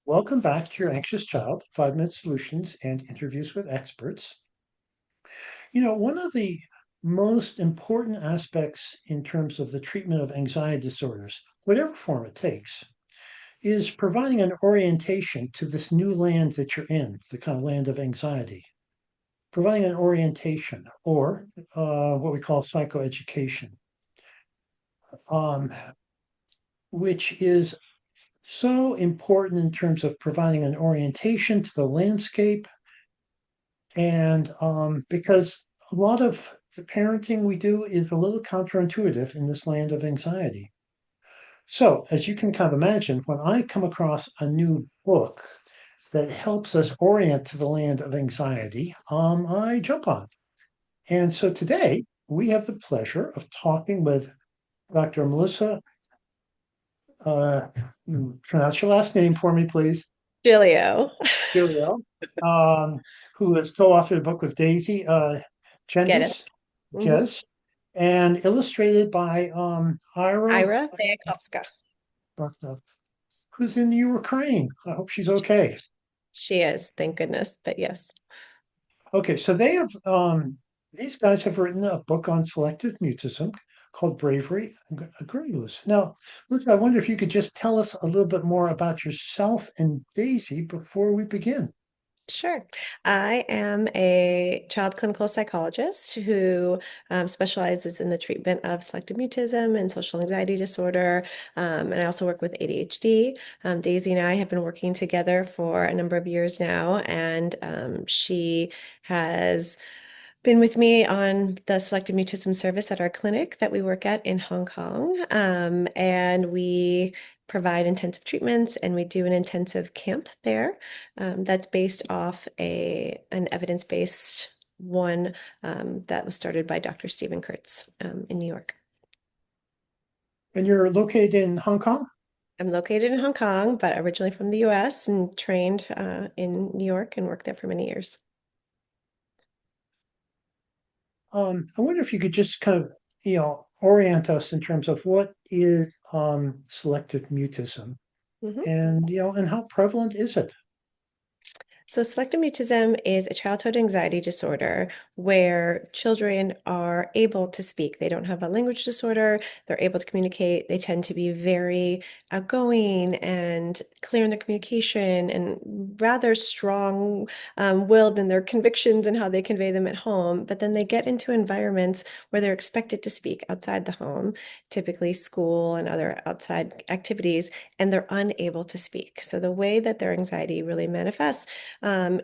Welcome back to Your Anxious Child, 5-minute solutions and interviews with experts. One of the most important aspects in terms of the treatment of anxiety disorders, whatever form it takes, is providing an orientation to this new land that you're in, the kind of land of anxiety. Providing an orientation or what we call psychoeducation, um, which is so important in terms of providing an orientation to the landscape. And because a lot of the parenting we do is a little counterintuitive in this land of anxiety. So, as you can kind of imagine, when I come across a new book that helps us orient to the land of anxiety, I jump on. And so today we have the pleasure of talking with Dr. Melissa. Uh, Pronounce your last name for me, please. Giglio. Giglio, um, who has co-authored a book with Daisy Geddes. Geddes, hmm Geddes, and illustrated by Ira Ira Baykovska. Baykovska, who's in Ukraine. I hope she's okay. She is, thank goodness. But yes. Okay, so these guys have written a book on selective mutism called Bravery Grows. Now, Luke, I wonder if you could just tell us a little bit more about yourself and Daisy before we begin. Sure. I am a child clinical psychologist who specializes in the treatment of selective mutism and social anxiety disorder. And I also work with ADHD. Daisy and I have been working together for a number of years now, and she has been with me on the selective mutism service at our clinic that we work at in Hong Kong. And we provide intensive treatments and we do an intensive camp there that's based off an evidence-based one that was started by Dr. Stephen Kurtz in New York. And you're located in Hong Kong? I'm located in Hong Kong, but originally from the US and trained in New York and worked there for many years. I wonder if you could just kind of, orient us in terms of what is selective mutism Mhm. and how prevalent is it? So, selective mutism is a childhood anxiety disorder where children are able to speak. They don't have a language disorder, they're able to communicate. They tend to be very outgoing and clear in their communication and rather strong willed in their convictions and how they convey them at home. But then they get into environments where they're expected to speak outside the home, typically school and other outside activities, and they're unable to speak. So, the way that their anxiety really manifests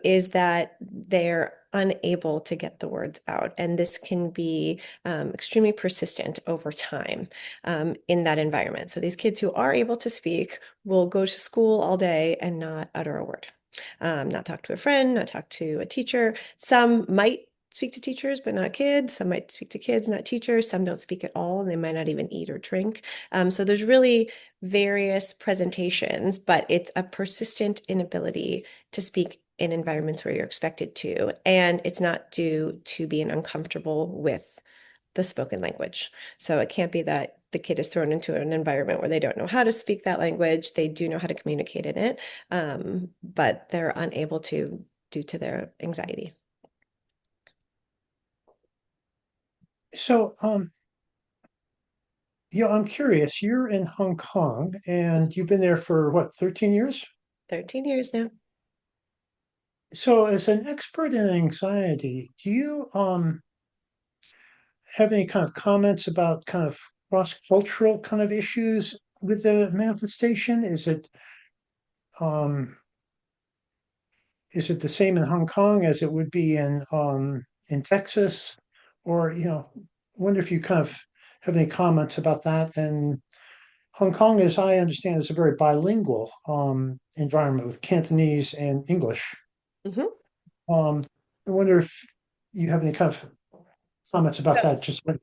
is that they're unable to get the words out. And this can be extremely persistent over time in that environment. So these kids who are able to speak will go to school all day and not utter a word, not talk to a friend, not talk to a teacher. Some might speak to teachers, but not kids. Some might speak to kids, not teachers. Some don't speak at all, and they might not even eat or drink. So there's really various presentations, but it's a persistent inability to speak in environments where you're expected to. And it's not due to being uncomfortable with the spoken language. So it can't be that the kid is thrown into an environment where they don't know how to speak that language. They do know how to communicate in it, but they're unable to due to their anxiety. So, I'm curious. You're in Hong Kong and you've been there for what, 13 years? 13 years now. So, as an expert in anxiety, do you have any kind of comments about kind of cross-cultural kind of issues with the manifestation? Um, is it the same in Hong Kong as it would be in Texas? Or, wonder if you kind of have any comments about that. And Hong Kong, as I understand, is a very bilingual environment with Cantonese and English. Mhm. I wonder if you have any kind of comments about So that. Just like,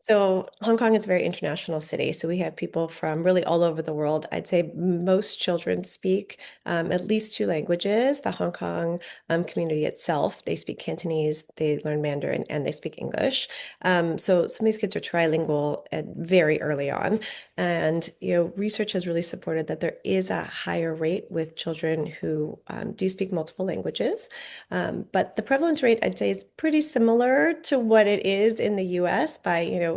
So Hong Kong is a very international city. So we have people from really all over the world. I'd say most children speak at least two languages. The Hong Kong community itself, they speak Cantonese, they learn Mandarin, and they speak English. So some of these kids are trilingual very early on. And research has really supported that there is a higher rate with children who do speak multiple languages. But the prevalence rate, I'd say, is pretty similar to what it is in the US by,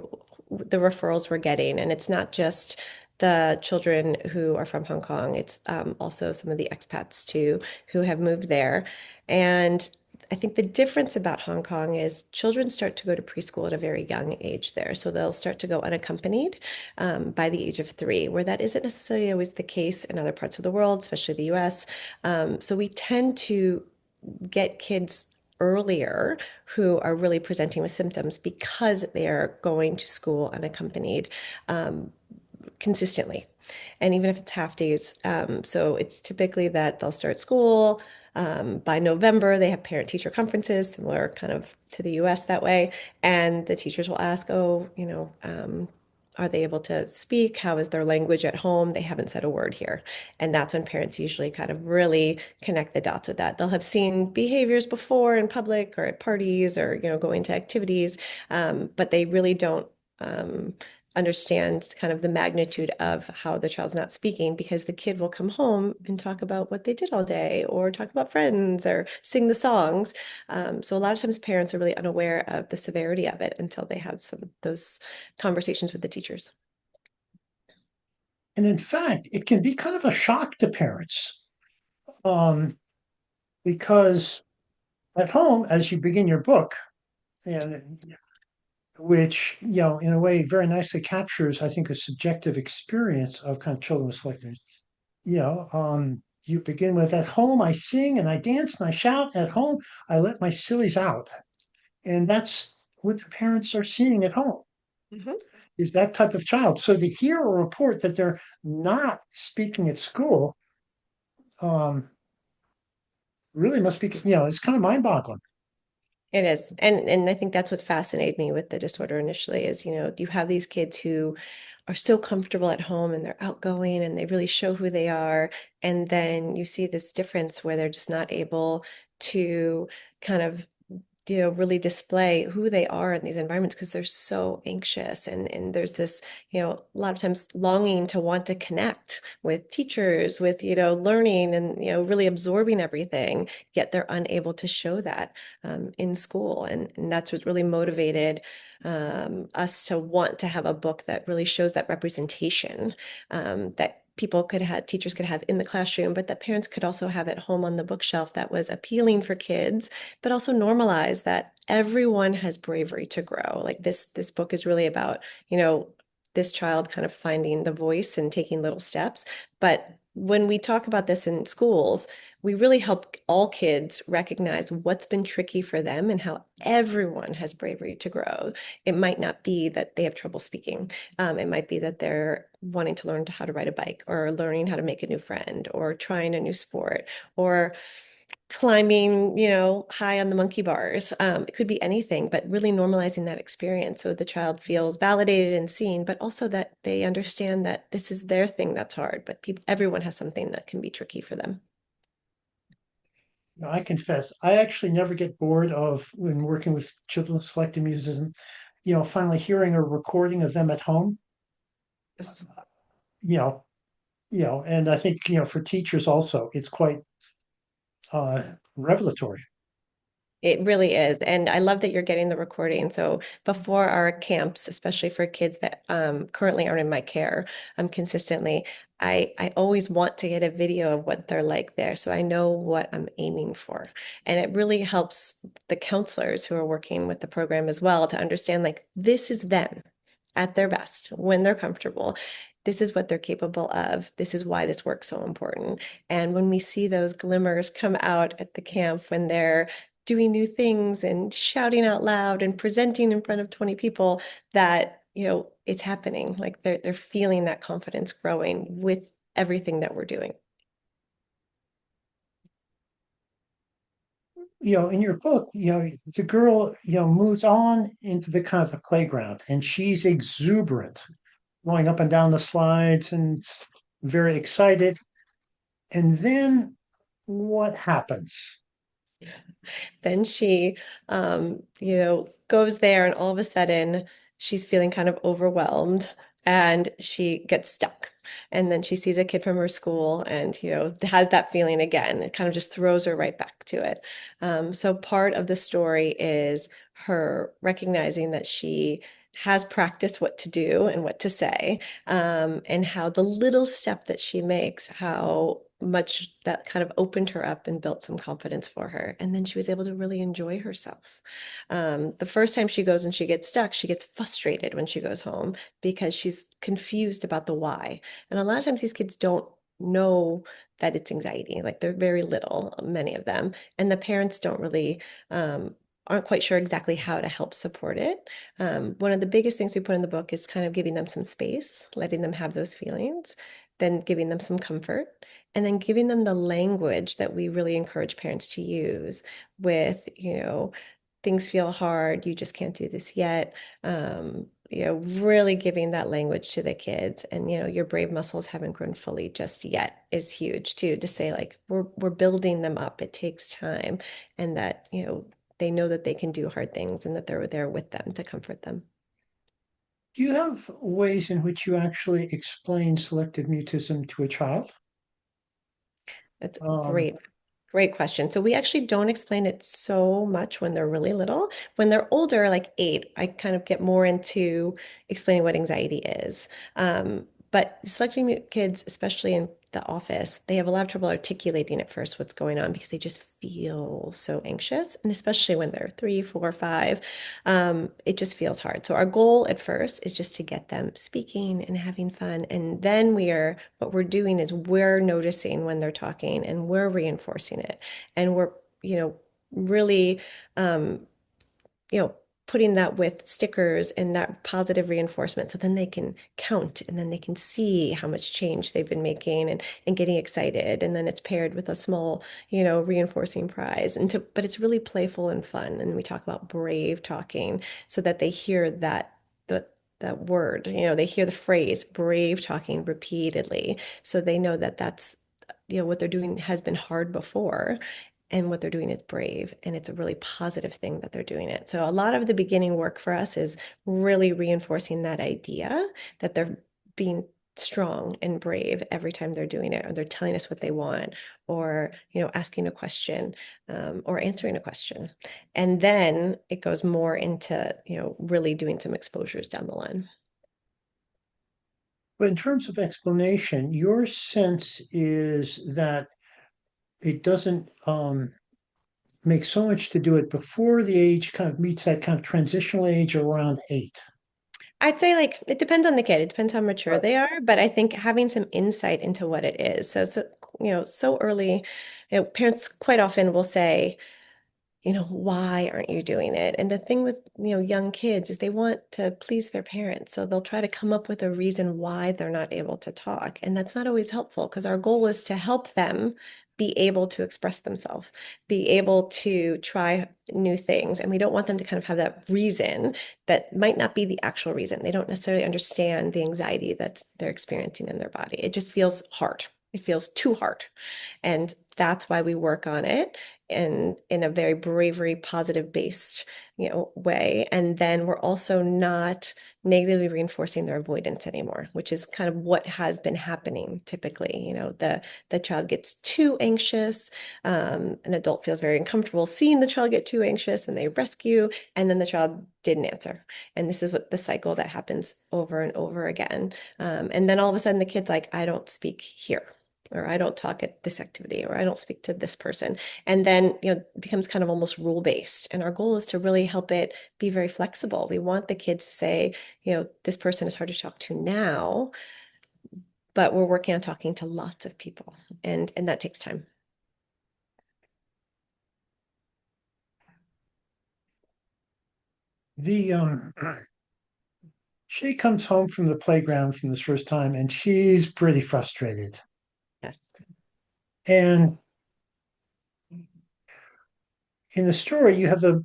the referrals we're getting. And it's not just the children who are from Hong Kong, it's also some of the expats too who have moved there. And I think the difference about Hong Kong is children start to go to preschool at a very young age there. So they'll start to go unaccompanied by the age of 3, where that isn't necessarily always the case in other parts of the world, especially the US. So we tend to get kids earlier who are really presenting with symptoms because they are going to school unaccompanied consistently. And even if it's half days, so it's typically that they'll start school. By November, they have parent-teacher conferences, similar kind of to the US that way. And the teachers will ask, oh, are they able to speak? How is their language at home? They haven't said a word here. And that's when parents usually kind of really connect the dots with that. They'll have seen behaviors before in public or at parties or, going to activities, but they really don't understand kind of the magnitude of how the child's not speaking because the kid will come home and talk about what they did all day or talk about friends or sing the songs. So a lot of times parents are really unaware of the severity of it until they have some those conversations with the teachers. And in fact, it can be kind of a shock to parents um, because at home, as you begin your book, and which in a way very nicely captures, I think, the subjective experience of kind of children with selective. You begin with at home I sing and I dance and I shout. At home I let my sillies out, and that's what the parents are seeing at home Mhm. is that type of child. So to hear a report that they're not speaking at school um, really must be, it's kind of mind-boggling. It is. And I think that's what fascinated me with the disorder initially is, you have these kids who are so comfortable at home and they're outgoing and they really show who they are. And then you see this difference where they're just not able to kind of really display who they are in these environments because they're so anxious and there's this, a lot of times longing to want to connect with teachers, with, learning and, really absorbing everything, yet they're unable to show that in school. And that's what really motivated us to want to have a book that really shows that representation that teachers could have in the classroom, but that parents could also have at home on the bookshelf that was appealing for kids but also normalize that everyone has bravery to grow. Like this book is really about, this child kind of finding the voice and taking little steps. But when we talk about this in schools, we really help all kids recognize what's been tricky for them and how everyone has bravery to grow. It might not be that they have trouble speaking. It might be that they're wanting to learn how to ride a bike or learning how to make a new friend or trying a new sport or climbing, high on the monkey bars. It could be anything, but really normalizing that experience so the child feels validated and seen, but also that they understand that this is their thing that's hard, but everyone has something that can be tricky for them. I confess, I actually never get bored of when working with children with selective mutism, finally hearing a recording of them at home, Yes. you know, and I think, for teachers also, it's quite uh, revelatory. It really is. And I love that you're getting the recording. So before our camps, especially for kids that currently aren't in my care consistently, I always want to get a video of what they're like there. So I know what I'm aiming for. And it really helps the counselors who are working with the program as well to understand like this is them at their best when they're comfortable. This is what they're capable of. This is why this work's so important. And when we see those glimmers come out at the camp when they're doing new things and shouting out loud and presenting in front of 20 people that, it's happening. Like they're feeling that confidence growing with everything that we're doing. in your book, the girl, moves on into the kind of the playground, and she's exuberant, going up and down the slides and very excited. And then what happens? Then she, goes there, and all of a sudden she's feeling kind of overwhelmed and she gets stuck. And then she sees a kid from her school and, has that feeling again. It kind of just throws her right back to it. So part of the story is her recognizing that she has practiced what to do and what to say, and how the little step that she makes, how much that kind of opened her up and built some confidence for her. And then she was able to really enjoy herself. The first time she goes and she gets stuck, she gets frustrated when she goes home because she's confused about the why. And a lot of times these kids don't know that it's anxiety. Like they're very little, many of them, and the parents don't really aren't quite sure exactly how to help support it. One of the biggest things we put in the book is kind of giving them some space, letting them have those feelings, then giving them some comfort, and then giving them the language that we really encourage parents to use with, things feel hard, you just can't do this yet. Really giving that language to the kids, and your brave muscles haven't grown fully just yet is huge too, to say like we're building them up. It takes time, and that, they know that they can do hard things and that they're there with them to comfort them. Do you have ways in which you actually explain selective mutism to a child? That's Um, great. Great question. So we actually don't explain it so much when they're really little. When they're older, like 8, I kind of get more into explaining what anxiety is. But selecting kids, especially in the office, they have a lot of trouble articulating at first what's going on because they just feel so anxious. And especially when they're 3, 4, 5, it just feels hard. So our goal at first is just to get them speaking and having fun. And then what we're doing is we're noticing when they're talking and we're reinforcing it. And we're, you know, really, um, you know, putting that with stickers and that positive reinforcement. So then they can count and then they can see how much change they've been making and getting excited. And then it's paired with a small, reinforcing prize. But it's really playful and fun. And we talk about brave talking so that they hear that word, they hear the phrase brave talking repeatedly. So they know that that's, what they're doing has been hard before, and what they're doing is brave, and it's a really positive thing that they're doing it. So a lot of the beginning work for us is really reinforcing that idea that they're being strong and brave every time they're doing it, or they're telling us what they want, or asking a question, or answering a question. And then it goes more into really doing some exposures down the line. but in terms of explanation, your sense is that it doesn't make so much to do it before the age kind of meets that kind of transitional age around 8. I'd say like it depends on the kid. It depends how mature Right. they are, but I think having some insight into what it is. So early, parents quite often will say, why aren't you doing it? And the thing with, young kids is they want to please their parents. So they'll try to come up with a reason why they're not able to talk. And that's not always helpful because our goal is to help them be able to express themselves, be able to try new things. And we don't want them to kind of have that reason that might not be the actual reason. They don't necessarily understand the anxiety that they're experiencing in their body. It just feels hard. It feels too hard. And that's why we work on it in a very bravery, positive based, way. And then we're also not negatively reinforcing their avoidance anymore, which is kind of what has been happening typically. The child gets too anxious. An adult feels very uncomfortable seeing the child get too anxious and they rescue, and then the child didn't answer. And this is what the cycle that happens over and over again. And then all of a sudden the kid's like, I don't speak here, or I don't talk at this activity, or I don't speak to this person. And then, it becomes kind of almost rule based. And our goal is to really help it be very flexible. We want the kids to say, this person is hard to talk to now, but we're working on talking to lots of people. And that takes time. The she comes home from the playground from this first time and she's pretty frustrated. Yes. And in the story, you have the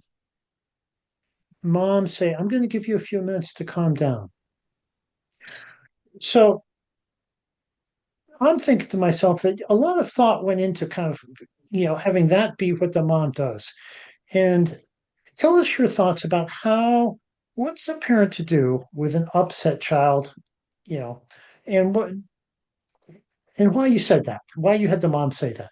mom say, I'm going to give you a few minutes to calm down. So I'm thinking to myself that a lot of thought went into kind of, having that be what the mom does. And tell us your thoughts about what's a parent to do with an upset child, you know, and why you said that, why you had the mom say that.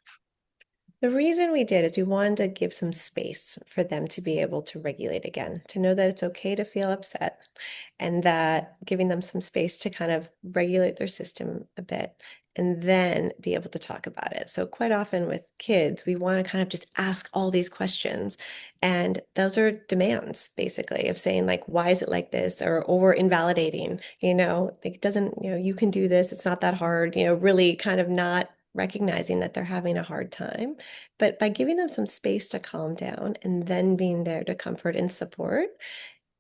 The reason we did is we wanted to give some space for them to be able to regulate again, to know that it's okay to feel upset, and that giving them some space to kind of regulate their system a bit and then be able to talk about it. So, quite often with kids, we want to kind of just ask all these questions. And those are demands, basically, of saying, like, why is it like this? Or invalidating, like, it doesn't, you can do this, it's not that hard, really kind of not recognizing that they're having a hard time. But by giving them some space to calm down and then being there to comfort and support,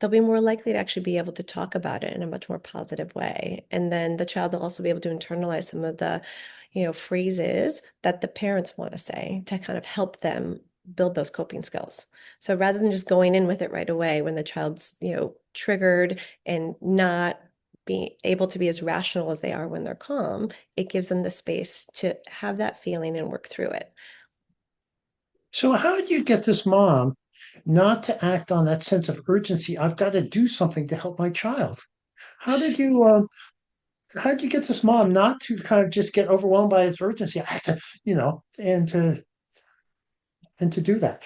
they'll be more likely to actually be able to talk about it in a much more positive way. And then the child will also be able to internalize some of the, phrases that the parents want to say to kind of help them build those coping skills. So rather than just going in with it right away when the child's, triggered and not being able to be as rational as they are when they're calm, it gives them the space to have that feeling and work through it. So how did you get this mom not to act on that sense of urgency? I've got to do something to help my child. How did you how did you get this mom not to kind of just get overwhelmed by its urgency? I have to, and to do that.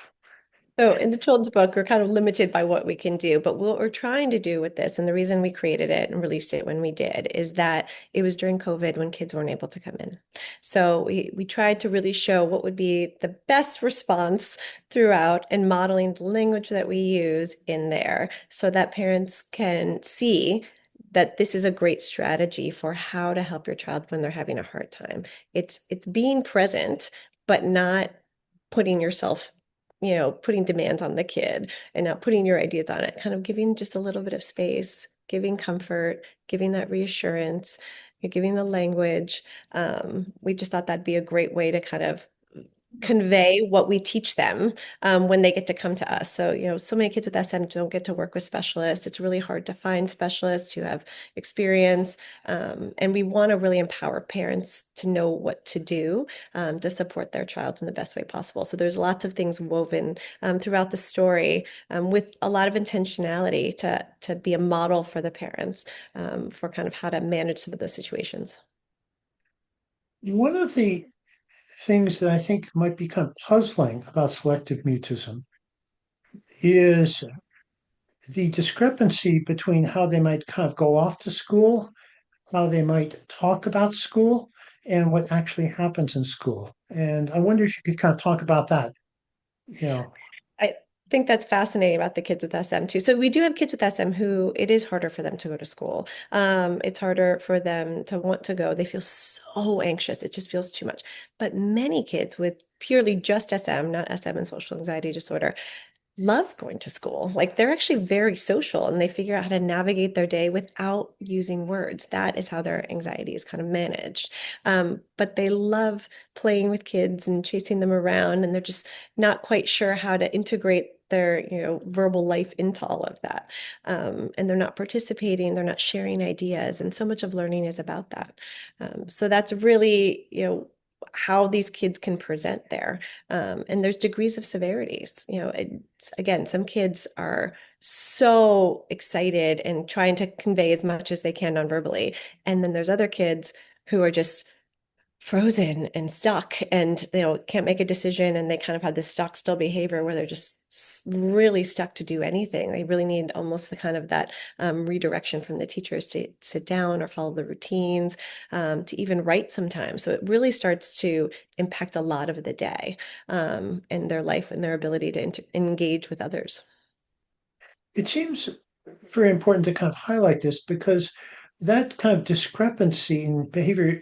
So in the children's book, we're kind of limited by what we can do, but what we're trying to do with this, and the reason we created it and released it when we did, is that it was during COVID when kids weren't able to come in. So we tried to really show what would be the best response throughout and modeling the language that we use in there so that parents can see that this is a great strategy for how to help your child when they're having a hard time. It's being present, but not putting yourself, putting demands on the kid and not putting your ideas on it, kind of giving just a little bit of space, giving comfort, giving that reassurance, giving the language. We just thought that'd be a great way to kind of convey what we teach them when they get to come to us. So, so many kids with SM don't get to work with specialists. It's really hard to find specialists who have experience. And we want to really empower parents to know what to do to support their child in the best way possible. So there's lots of things woven throughout the story with a lot of intentionality to be a model for the parents for kind of how to manage some of those situations. One of the things that I think might become puzzling about selective mutism is the discrepancy between how they might kind of go off to school, how they might talk about school, and what actually happens in school. And I wonder if you could kind of talk about that. You know, I think that's fascinating about the kids with SM too. So we do have kids with SM who it is harder for them to go to school. It's harder for them to want to go. They feel so anxious. It just feels too much. But many kids with purely just SM, not SM and social anxiety disorder, love going to school. Like they're actually very social and they figure out how to navigate their day without using words. That is how their anxiety is kind of managed. But they love playing with kids and chasing them around, and they're just not quite sure how to integrate their, verbal life into all of that. And they're not participating, they're not sharing ideas. And so much of learning is about that. So that's really, how these kids can present there. And there's degrees of severities. Again, some kids are so excited and trying to convey as much as they can nonverbally. And then there's other kids who are just frozen and stuck and can't make a decision, and they kind of have this stock still behavior where they're just really stuck to do anything. They really need almost the kind of that redirection from the teachers to sit down or follow the routines, to even write sometimes. So it really starts to impact a lot of the day and their life and their ability to engage with others. it seems very important to kind of highlight this because that kind of discrepancy in behavior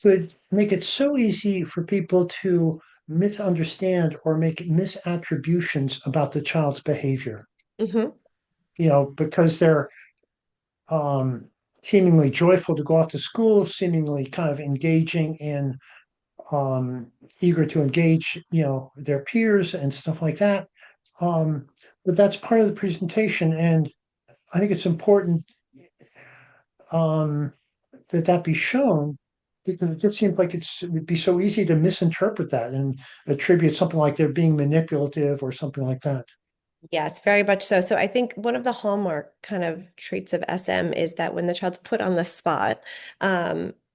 could make it so easy for people to misunderstand or make misattributions about the child's behavior. Hmm. Because they're um, seemingly joyful to go off to school, seemingly kind of engaging in, eager to engage, their peers and stuff like that. Um, but that's part of the presentation, and I think it's important um, that that be shown because it just seems like it would be so easy to misinterpret that and attribute something like they're being manipulative or something like that. Yes, very much so. So I think one of the hallmark kind of traits of SM is that when the child's put on the spot,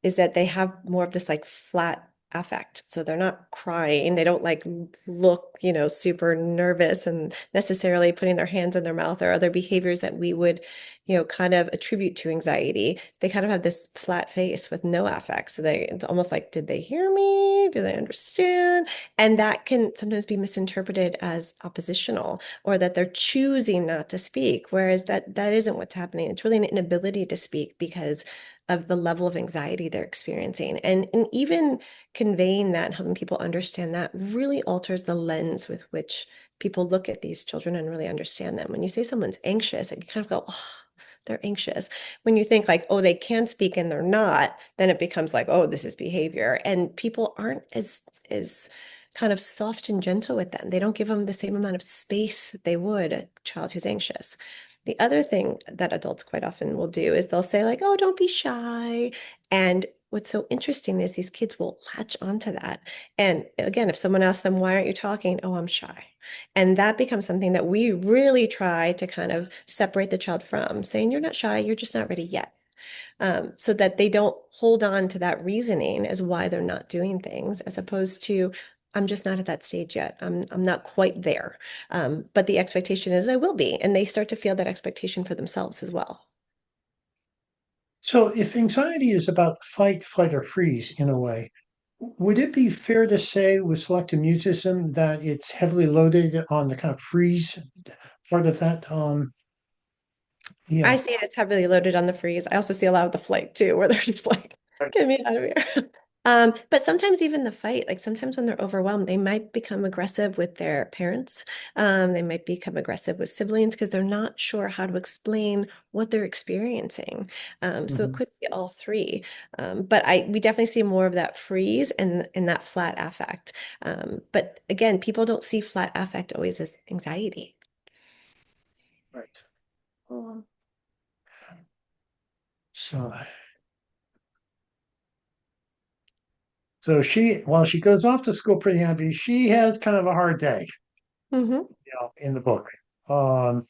is that they have more of this like flat affect. So they're not crying. They don't like look, super nervous and necessarily putting their hands in their mouth or other behaviors that we would, kind of attribute to anxiety. They kind of have this flat face with no affect. So it's almost like, did they hear me? Do they understand? And that can sometimes be misinterpreted as oppositional or that they're choosing not to speak, whereas that isn't what's happening. It's really an inability to speak because of the level of anxiety they're experiencing. And even conveying that and helping people understand that really alters the lens with which people look at these children and really understand them. When you say someone's anxious, and you kind of go, oh, they're anxious. When you think like, oh, they can speak and they're not, then it becomes like, oh, this is behavior. And people aren't as kind of soft and gentle with them. They don't give them the same amount of space that they would a child who's anxious. The other thing that adults quite often will do is they'll say like, "Oh, don't be shy." And what's so interesting is these kids will latch onto that. And again, if someone asks them, "Why aren't you talking?" "Oh, I'm shy." And that becomes something that we really try to kind of separate the child from, saying, "You're not shy, you're just not ready yet." So that they don't hold on to that reasoning as why they're not doing things, as opposed to, I'm just not at that stage yet. I'm not quite there. But the expectation is I will be, and they start to feel that expectation for themselves as well. So, if anxiety is about fight, flight, or freeze in a way, would it be fair to say with selective mutism that it's heavily loaded on the kind of freeze part of that? I Yeah. see it as heavily loaded on the freeze. I also see a lot of the flight too, where they're just like, Right. get me out of here. But sometimes even the fight, like sometimes when they're overwhelmed, they might become aggressive with their parents. They might become aggressive with siblings because they're not sure how to explain what they're experiencing. So it Mhm. could be all three. But we definitely see more of that freeze and that flat affect. But again, people don't see flat affect always as anxiety. Right. Um, So, so while she goes off to school pretty happy, she has kind of a hard day, Hmm. in the book, um,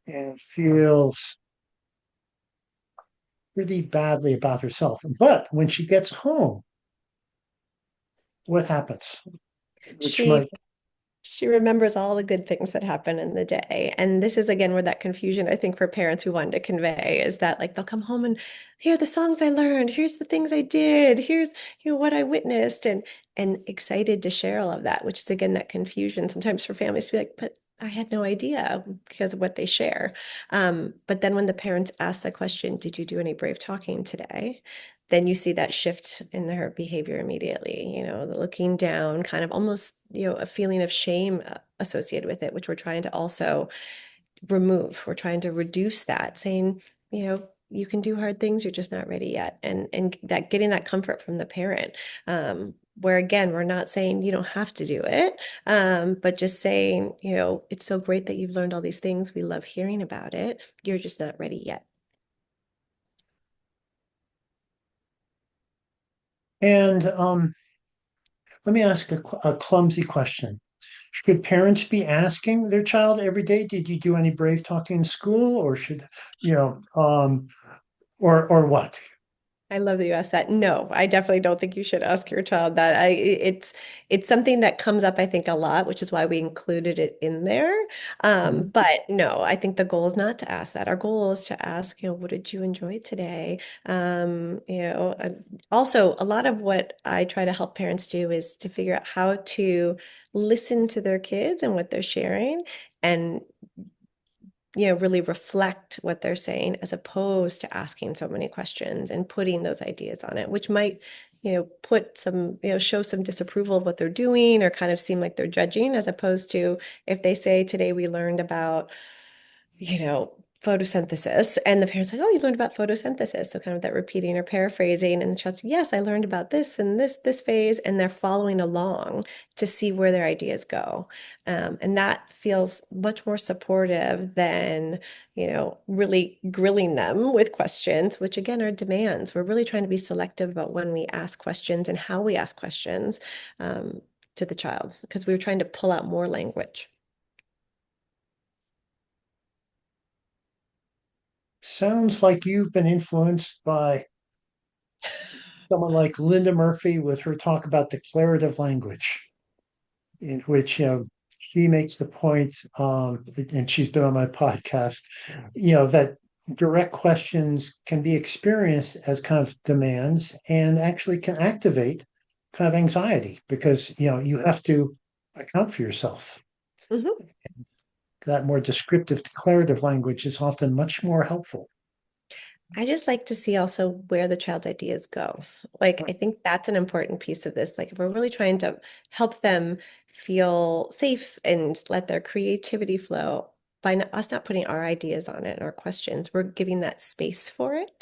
and feels pretty badly about herself. But when she gets home, what happens? Which She might, She remembers all the good things that happen in the day. And this is again where that confusion, I think, for parents who wanted to convey is that like they'll come home and here are the songs I learned, here's the things I did, here's what I witnessed, and excited to share all of that, which is again that confusion sometimes for families to be like, but I had no idea because of what they share. But then when the parents ask the question, did you do any brave talking today? Then you see that shift in their behavior immediately, the looking down, kind of almost, a feeling of shame associated with it, which we're trying to also remove. We're trying to reduce that, saying, you can do hard things, you're just not ready yet. And that getting that comfort from the parent. Where again, we're not saying you don't have to do it, but just saying, it's so great that you've learned all these things. We love hearing about it. You're just not ready yet. and let me ask a clumsy question. Should parents be asking their child every day, did you do any brave talking in school? Or should, you know, or what? I love that you asked that. No, I definitely don't think you should ask your child that. It's something that comes up, I think, a lot, which is why we included it in there. Mhm. But no, I think the goal is not to ask that. Our goal is to ask, what did you enjoy today? Also, a lot of what I try to help parents do is to figure out how to listen to their kids and what they're sharing and really reflect what they're saying as opposed to asking so many questions and putting those ideas on it, which might, put some, show some disapproval of what they're doing or kind of seem like they're judging, as opposed to if they say, today we learned about, you know, photosynthesis. And the parents like, oh, you learned about photosynthesis. So kind of that repeating or paraphrasing. And the child said, yes, I learned about this and this phase. And they're following along to see where their ideas go. And that feels much more supportive than, really grilling them with questions, which again are demands. We're really trying to be selective about when we ask questions and how we ask questions to the child because we were trying to pull out more language. Sounds like you've been influenced by someone like Linda Murphy with her talk about declarative language, in which she makes the point, and she's been on my podcast, that direct questions can be experienced as kind of demands and actually can activate kind of anxiety because you have to account for yourself. Mhm. That more descriptive, declarative language is often much more helpful. I just like to see also where the child's ideas go. Like, I think that's an important piece of this. Like, if we're really trying to help them feel safe and let their creativity flow, by us not putting our ideas on it and our questions, we're giving that space for it.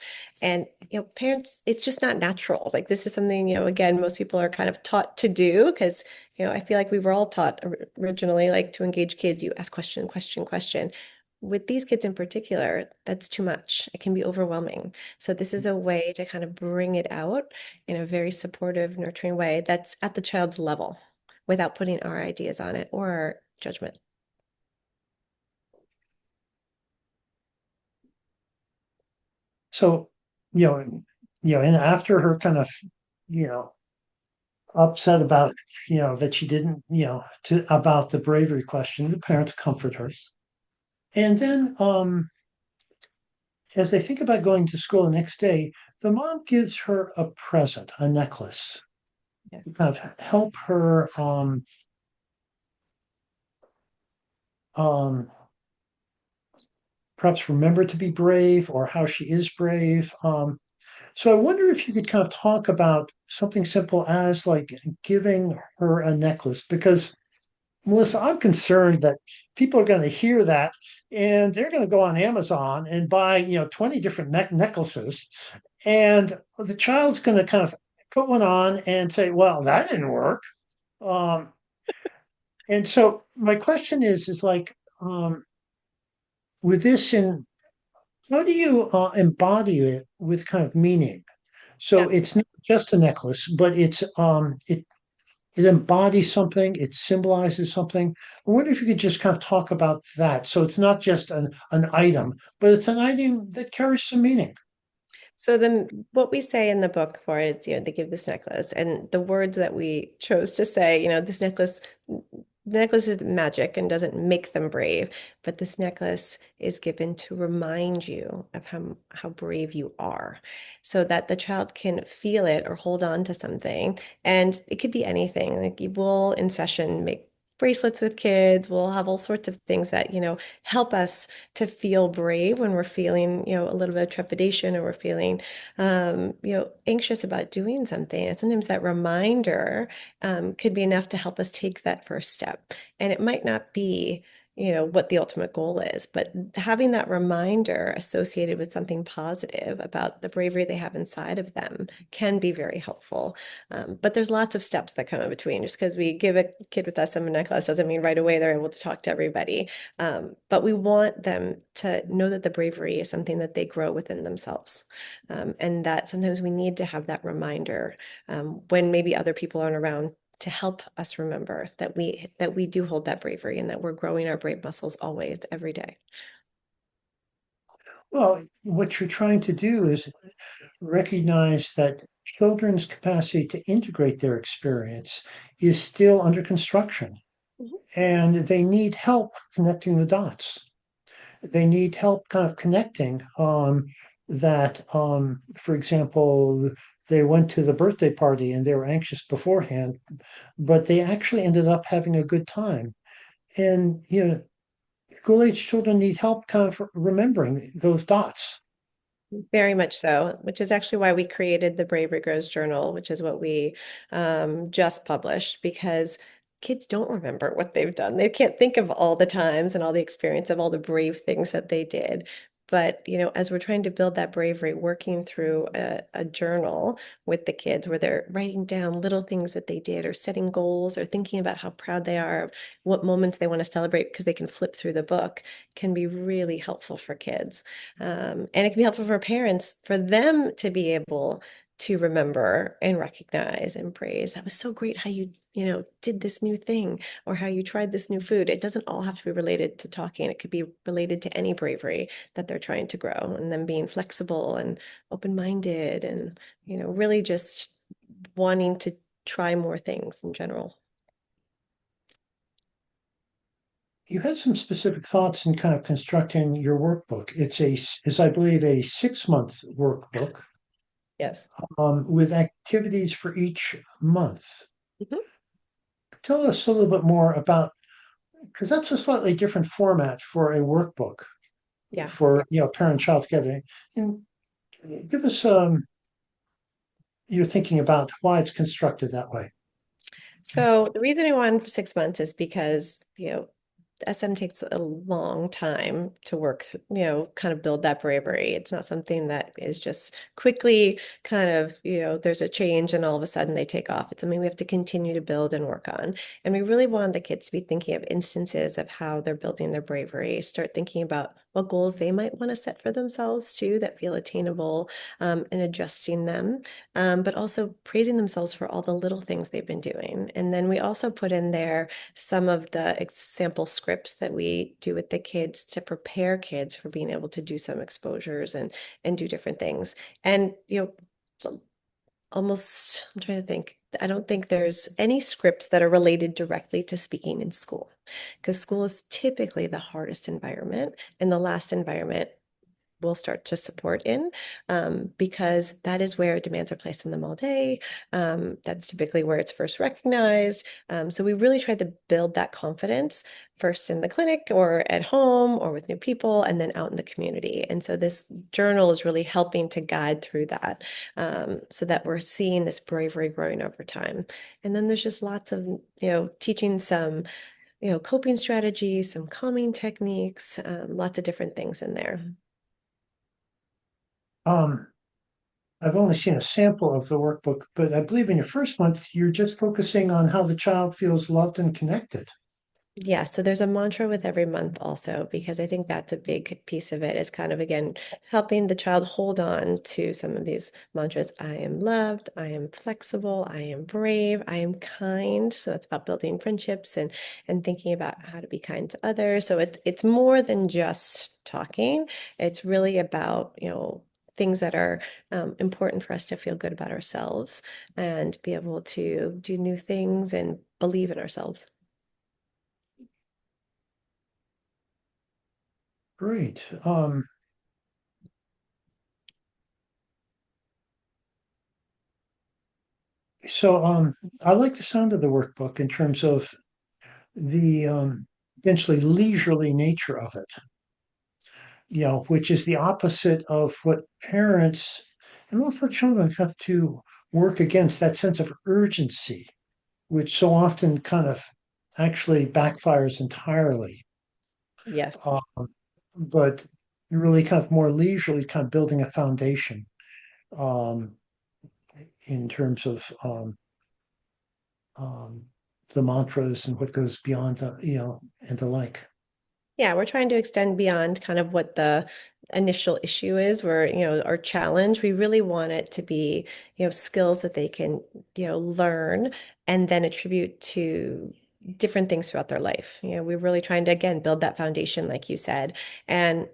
And, parents, it's just not natural. Like, this is something, again, most people are kind of taught to do because, I feel like we were all taught originally, like to engage kids, you ask question, question, question. With these kids in particular, that's too much. It can be overwhelming. So this is a way to kind of bring it out in a very supportive, nurturing way that's at the child's level without putting our ideas on it or our judgment. So, and after her kind of, you know, upset about, that she didn't, about the bravery question, the parents comfort her. And then, as they think about going to school the next day, the mom gives her a present, a necklace, Yeah. to kind of help her, um, perhaps remember to be brave or how she is brave. So I wonder if you could kind of talk about something simple as like giving her a necklace, because Melissa, I'm concerned that people are going to hear that and they're going to go on Amazon and buy, 20 different necklaces. And the child's going to kind of put one on and say, well, that didn't work. Um, and so my question is like, with this in, how do you embody it with kind of meaning? So Yeah. it's not just a necklace, but it embodies something, it symbolizes something. I wonder if you could just kind of talk about that. So it's not just an item, but it's an item that carries some meaning. So then what we say in the book for it is, they give this necklace and the words that we chose to say, this necklace, the necklace is magic and doesn't make them brave, but this necklace is given to remind you of how brave you are so that the child can feel it or hold on to something. And it could be anything. Like we'll in session make bracelets with kids. We'll have all sorts of things that, help us to feel brave when we're feeling, a little bit of trepidation or we're feeling, anxious about doing something. And sometimes that reminder, could be enough to help us take that first step. And it might not be, what the ultimate goal is, but having that reminder associated with something positive about the bravery they have inside of them can be very helpful. But there's lots of steps that come in between. Just because we give a kid with SMA class doesn't mean right away they're able to talk to everybody. But we want them to know that the bravery is something that they grow within themselves. And that sometimes we need to have that reminder when maybe other people aren't around to help us remember that we do hold that bravery and that we're growing our brave muscles always, every day. Well, what you're trying to do is recognize that children's capacity to integrate their experience is still under construction, Mhm. and they need help connecting the dots. They need help kind of connecting that, for example, they went to the birthday party and they were anxious beforehand, but they actually ended up having a good time. And, school age children need help kind of remembering those dots. Very much so, which is actually why we created the Bravery Grows journal, which is what we just published, because kids don't remember what they've done. They can't think of all the times and all the experience of all the brave things that they did. But, as we're trying to build that bravery, working through a journal with the kids where they're writing down little things that they did or setting goals or thinking about how proud they are, what moments they want to celebrate because they can flip through the book can be really helpful for kids. And it can be helpful for parents for them to be able to remember and recognize and praise. That was so great how you did this new thing or how you tried this new food. It doesn't all have to be related to talking. It could be related to any bravery that they're trying to grow and them being flexible and open-minded and, really just wanting to try more things in general. You had some specific thoughts in kind of constructing your workbook. Is I believe, a 6-month workbook Yes. with activities for each month. Mhm. Tell us a little bit more about, because that's a slightly different format for a workbook Yeah. for parent-child together. And give us your thinking about why it's constructed that way. So the reason I wanted for 6 months is because, SM takes a long time to work, kind of build that bravery. It's not something that is just quickly kind of, there's a change and all of a sudden they take off. It's something we have to continue to build and work on. And we really want the kids to be thinking of instances of how they're building their bravery, start thinking about what goals they might want to set for themselves too that feel attainable, and adjusting them, but also praising themselves for all the little things they've been doing. And then we also put in there some of the example scripts that we do with the kids to prepare kids for being able to do some exposures and do different things. And almost I'm trying to think. I don't think there's any scripts that are related directly to speaking in school because school is typically the hardest environment and the last environment will start to support in, because that is where demands are placed on them all day. That's typically where it's first recognized. So we really tried to build that confidence first in the clinic or at home or with new people and then out in the community. And so this journal is really helping to guide through that, so that we're seeing this bravery growing over time. And then there's just lots of, teaching some, coping strategies, some calming techniques, lots of different things in there. Um, I've only seen a sample of the workbook, but I believe in your first month, you're just focusing on how the child feels loved and connected. Yeah, so there's a mantra with every month also, because I think that's a big piece of it is kind of again helping the child hold on to some of these mantras. I am loved, I am flexible, I am brave, I am kind. So that's about building friendships and thinking about how to be kind to others. So it's more than just talking. It's really about, things that are, important for us to feel good about ourselves and be able to do new things and believe in ourselves. Great. So I like the sound of the workbook in terms of the potentially leisurely nature of it, which is the opposite of what parents and also children have to work against, that sense of urgency, which so often kind of actually backfires entirely. Yes. Um, but really kind of more leisurely, kind of building a foundation um, in terms of um, the mantras and what goes beyond and the like. Yeah, we're trying to extend beyond kind of what the initial issue is, where, our challenge. We really want it to be, skills that they can, learn and then attribute to different things throughout their life. We're really trying to, again, build that foundation, like you said. And,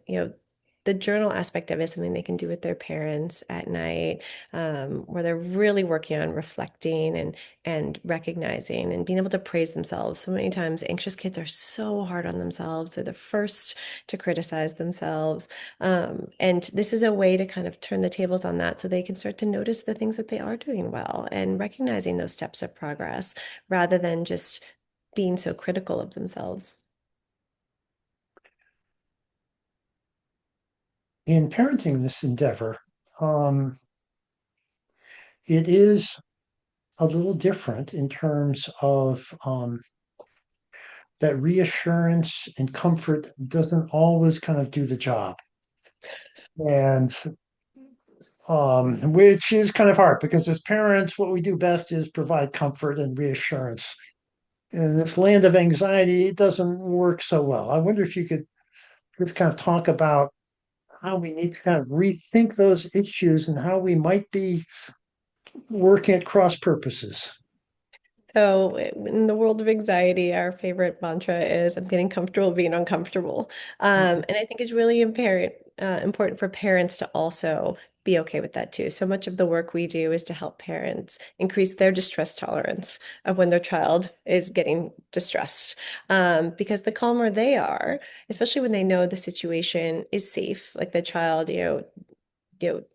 the journal aspect of it is something they can do with their parents at night, where they're really working on reflecting and recognizing and being able to praise themselves. So many times, anxious kids are so hard on themselves. They're the first to criticize themselves. And this is a way to kind of turn the tables on that so they can start to notice the things that they are doing well and recognizing those steps of progress rather than just being so critical of themselves. In parenting this endeavor, um, it is a little different in terms of that reassurance and comfort doesn't always kind of do the job. And which is kind of hard because as parents, what we do best is provide comfort and reassurance. In this land of anxiety, it doesn't work so well. I wonder if you could just kind of talk about how we need to kind of rethink those issues and how we might be working at cross purposes. So, in the world of anxiety, our favorite mantra is I'm getting comfortable being uncomfortable. And I think it's really important for parents to also be okay with that too. So much of the work we do is to help parents increase their distress tolerance of when their child is getting distressed. Because the calmer they are, especially when they know the situation is safe, like the child,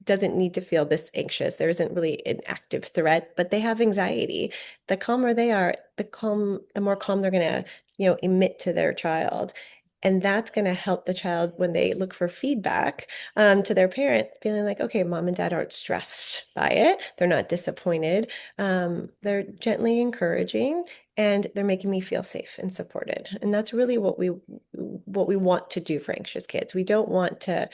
doesn't need to feel this anxious. There isn't really an active threat, but they have anxiety. The calmer they are, the more calm they're gonna, emit to their child. And that's going to help the child when they look for feedback to their parent, feeling like, okay, mom and dad aren't stressed by it. They're not disappointed. They're gently encouraging and they're making me feel safe and supported. And that's really what we want to do for anxious kids. We don't want to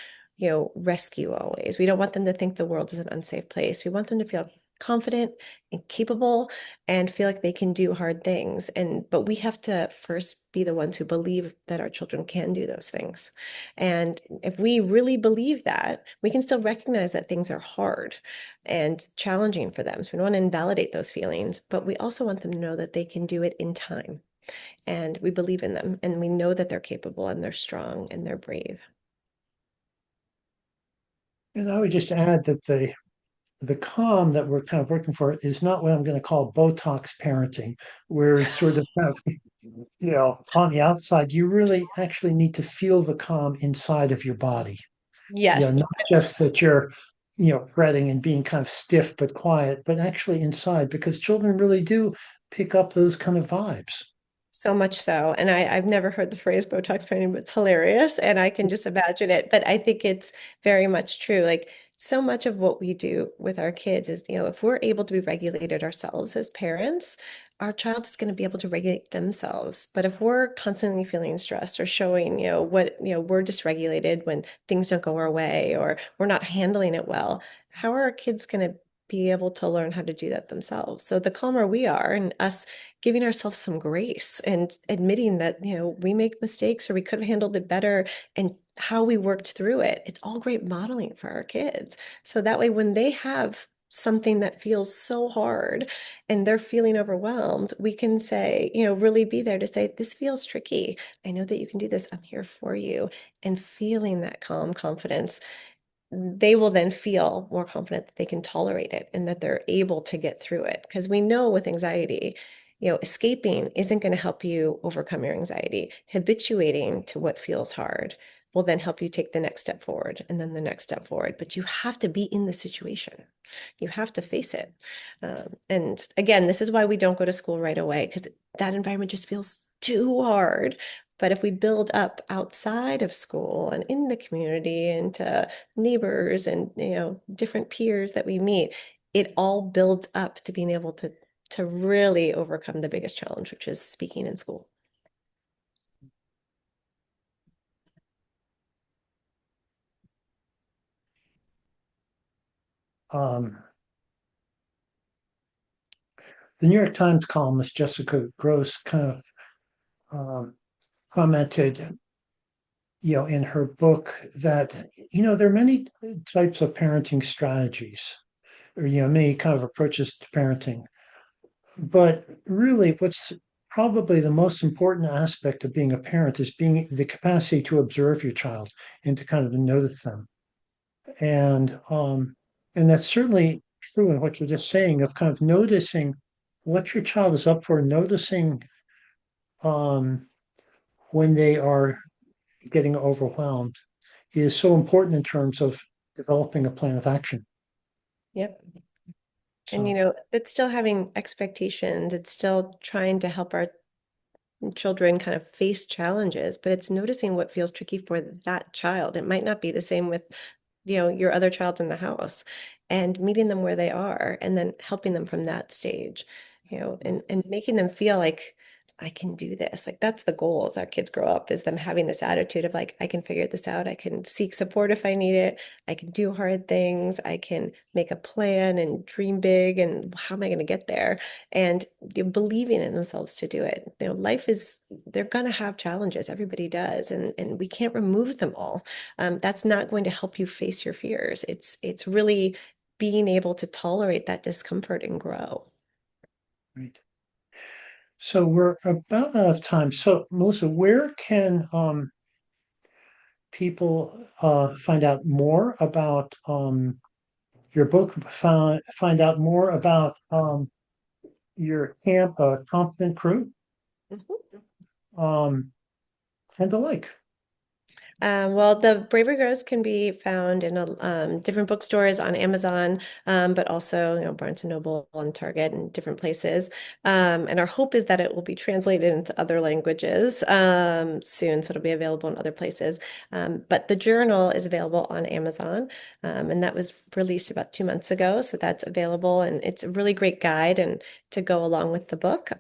rescue always. We don't want them to think the world is an unsafe place. We want them to feel confident and capable and feel like they can do hard things. But we have to first be the ones who believe that our children can do those things. And if we really believe that, we can still recognize that things are hard and challenging for them. So we don't want to invalidate those feelings, but we also want them to know that they can do it in time. And we believe in them and we know that they're capable and they're strong and they're brave. And I would just add that the calm that we're kind of working for is not what I'm going to call Botox parenting, where it's sort of kind of, on the outside. You really actually need to feel the calm inside of your body. Yes. Not just that you're, fretting and being kind of stiff but quiet, but actually inside, because children really do pick up those kind of vibes. So much so. And I've never heard the phrase Botox painting, but it's hilarious. And I can just imagine it. But I think it's very much true. Like so much of what we do with our kids is, if we're able to be regulated ourselves as parents, our child is going to be able to regulate themselves. But if we're constantly feeling stressed or showing, we're dysregulated when things don't go our way or we're not handling it well, how are our kids going to be able to learn how to do that themselves? So the calmer we are and us giving ourselves some grace and admitting that, we make mistakes or we could have handled it better and how we worked through it. It's all great modeling for our kids. So that way, when they have something that feels so hard and they're feeling overwhelmed, we can say, really be there to say, this feels tricky. I know that you can do this. I'm here for you. And feeling that calm confidence, they will then feel more confident that they can tolerate it and that they're able to get through it. Because we know with anxiety, escaping isn't going to help you overcome your anxiety. Habituating to what feels hard will then help you take the next step forward and then the next step forward. But you have to be in the situation. You have to face it. And again, this is why we don't go to school right away because that environment just feels too hard. But if we build up outside of school and in the community and to neighbors and different peers that we meet, it all builds up to being able to really overcome the biggest challenge, which is speaking in school. Um, the New York Times columnist Jessica Gross kind of commented, in her book that, there are many types of parenting strategies, or, many kind of approaches to parenting. But really, what's probably the most important aspect of being a parent is being the capacity to observe your child and to kind of notice them. And and that's certainly true in what you're just saying of kind of noticing what your child is up for, noticing um, when they are getting overwhelmed is so important in terms of developing a plan of action. Yep. And So, it's still having expectations. It's still trying to help our children kind of face challenges, but it's noticing what feels tricky for that child. It might not be the same with, your other child in the house and meeting them where they are and then helping them from that stage, and making them feel like I can do this. Like that's the goal as our kids grow up, is them having this attitude of like, I can figure this out. I can seek support if I need it. I can do hard things. I can make a plan and dream big. And how am I going to get there? And believing in themselves to do it. Life is, they're going to have challenges. Everybody does. And we can't remove them all. That's not going to help you face your fears. It's really being able to tolerate that discomfort and grow. Right. So we're about out of time. So Melissa, where can people find out more about your book, find out more about your camp, Confident Crew, Mhm. um, and the like? Well, the Bravery Grows can be found in different bookstores on Amazon, but also, Barnes and Noble and Target and different places. And our hope is that it will be translated into other languages soon, so it'll be available in other places. But the journal is available on Amazon, and that was released about 2 months ago, so that's available, and it's a really great guide and to go along with the book.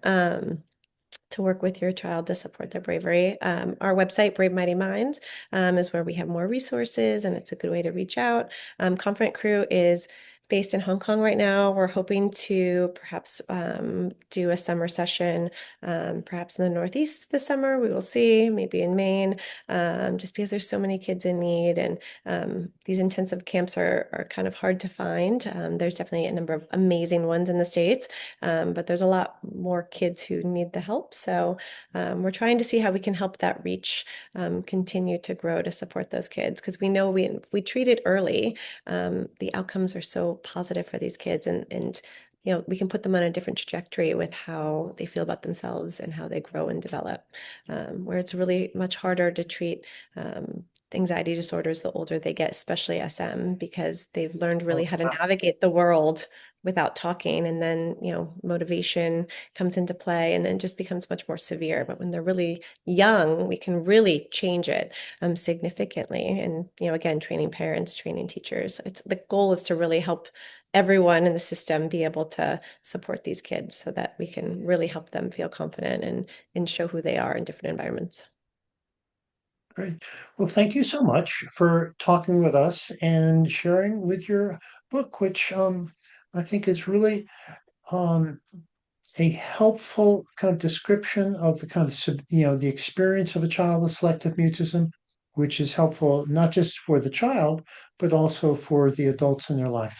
To work with your child to support their bravery. Our website, Brave Mighty Minds, is where we have more resources and it's a good way to reach out. Confident Crew is based in Hong Kong right now. We're hoping to perhaps do a summer session, perhaps in the Northeast this summer. We will see, maybe in Maine, just because there's so many kids in need and these intensive camps are kind of hard to find. There's definitely a number of amazing ones in the States, but there's a lot more kids who need the help. So we're trying to see how we can help that reach continue to grow to support those kids because we know we treat it early, the outcomes are so positive for these kids and we can put them on a different trajectory with how they feel about themselves and how they grow and develop. Where it's really much harder to treat anxiety disorders the older they get, especially SM, because they've learned really Oh, how to navigate the world without talking. And then, motivation comes into play and then just becomes much more severe. But when they're really young, we can really change it significantly. And, again, training parents, training teachers. It's the goal is to really help everyone in the system be able to support these kids so that we can really help them feel confident and show who they are in different environments. great. Well, thank you so much for talking with us and sharing with your book, which I think is really um, a helpful kind of description of the kind of the experience of a child with selective mutism, which is helpful not just for the child but also for the adults in their life.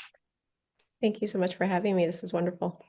Thank you so much for having me. This is wonderful.